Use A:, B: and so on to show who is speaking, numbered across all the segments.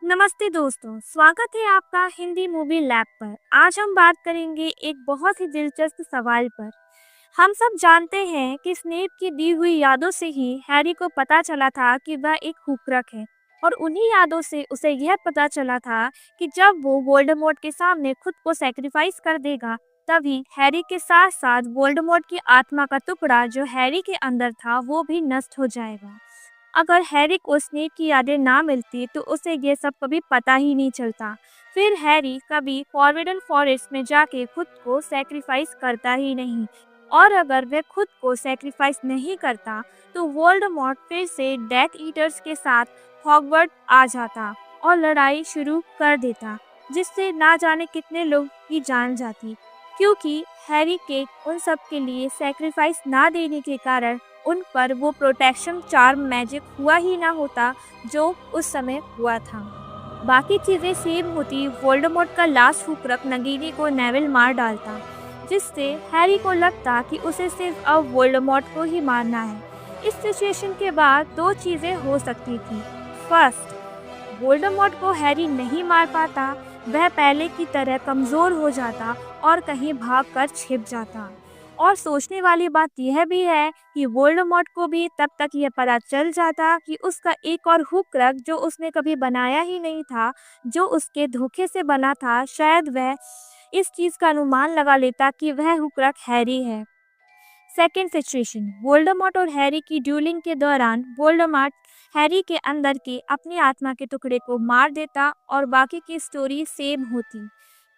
A: नमस्ते दोस्तों, स्वागत है आपका हिंदी मूवी लैब पर। आज हम बात करेंगे एक बहुत ही दिलचस्प सवाल पर। हम सब जानते हैं कि स्नेप की दी हुई यादों से ही हैरी को पता चला था कि वह एक हुक्राक है और उन्हीं यादों से उसे यह पता चला था कि जब वो वोल्डेमॉर्ट के सामने खुद को सैक्रिफाइस कर देगा, तभी हैरी के साथ साथ वोल्डेमॉर्ट की आत्मा का टुकड़ा जो हैरी के अंदर था वो भी नष्ट हो जाएगा। अगर हैरी को स्नेप की यादें ना मिलती तो उसे ये सब कभी पता ही नहीं चलता। फिर हैरी कभी फॉरबिडन फॉरेस्ट में जाके खुद को सैक्रिफाइस करता ही नहीं, और अगर वह खुद को सैक्रिफाइस नहीं करता तो वोल्डेमॉर्ट फिर से डेथ ईटर्स के साथ हॉगवर्ट आ जाता और लड़ाई शुरू कर देता, जिससे ना जाने कितने लोग की जान जाती। क्योंकि हैरी के उन सब के लिए सैक्रिफाइस ना देने के कारण उन पर वो प्रोटेक्शन चार्म मैजिक हुआ ही ना होता जो उस समय हुआ था। बाकी चीज़ें सेम होती, वोल्डेमॉर्ट का लास्ट हुक्राक नगीनी को नेविल मार डालता, जिससे हैरी को लगता कि उसे सिर्फ अब वोल्डेमॉर्ट को ही मारना है। इस सिचुएशन के बाद दो चीज़ें हो सकती थी। फर्स्ट, वोल्डेमॉर्ट को हैरी नहीं मार पाता, वह पहले की तरह कमज़ोर हो जाता और कहीं भागकर छिप जाता। और सोचने वाली बात यह भी है कि वोल्डेमॉर्ट को भी तब तक यह पता चल जाता कि उसका एक और हुक्राक जो उसने कभी बनाया ही नहीं था, जो उसके धोखे से बना था, शायद वह इस चीज़ का अनुमान लगा लेता कि वह हुक्राक हैरी है। सेकेंड सिचुएशन, वोल्डेमॉर्ट और हैरी की ड्यूलिंग के दौरान वोल्डेमॉर्ट हैरी के अंदर के अपनी आत्मा के टुकड़े को मार देता और बाकी की स्टोरी सेम होती,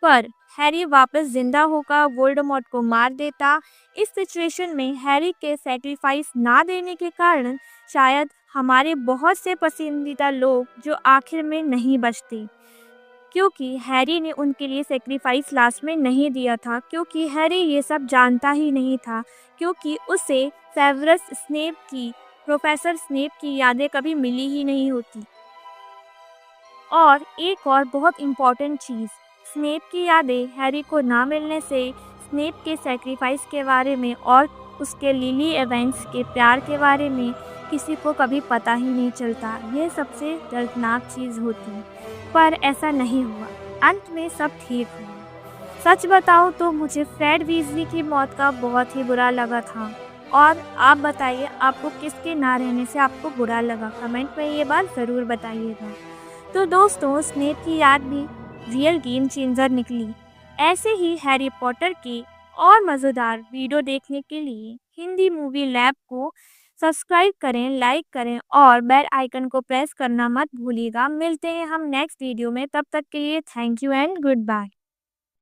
A: पर हैरी वापस जिंदा होकर वोल्डेमॉर्ट को मार देता। इस सिचुएशन में हैरी के सैक्रिफाइस ना देने के कारण शायद हमारे बहुत से पसंदीदा लोग जो आखिर में नहीं बचते, क्योंकि हैरी ने उनके लिए सेक्रीफाइस लास्ट में नहीं दिया था, क्योंकि हैरी ये सब जानता ही नहीं था, क्योंकि उसे सेवर्स स्नेप की प्रोफेसर स्नेप की यादें कभी मिली ही नहीं होती। और एक और बहुत इम्पॉर्टेंट चीज़, स्नेप की यादें हैरी को ना मिलने से स्नेप के सेक्रीफाइस के बारे में और उसके लिली एवेंट्स के प्यार के बारे में किसी को कभी पता ही नहीं चलता। यह सबसे दर्दनाक चीज़ होती, पर ऐसा नहीं हुआ। अंत में सब ठीक हुआ। सच बताऊं तो मुझे फ्रेड वीजली की मौत का बहुत ही बुरा लगा था। और आप बताइए, आपको किसके ना रहने से आपको बुरा लगा? कमेंट में ये बात ज़रूर बताइएगा। तो दोस्तों, स्नेप की याद भी रियल गेम चेंजर निकली। ऐसे ही हैरी पॉटर की और मज़ेदार वीडियो देखने के लिए हिंदी मूवी लैब को सब्सक्राइब करें, लाइक करें और बेल आइकन को प्रेस करना मत भूलिएगा। मिलते हैं हम नेक्स्ट वीडियो में, तब तक के लिए thank you and good bye.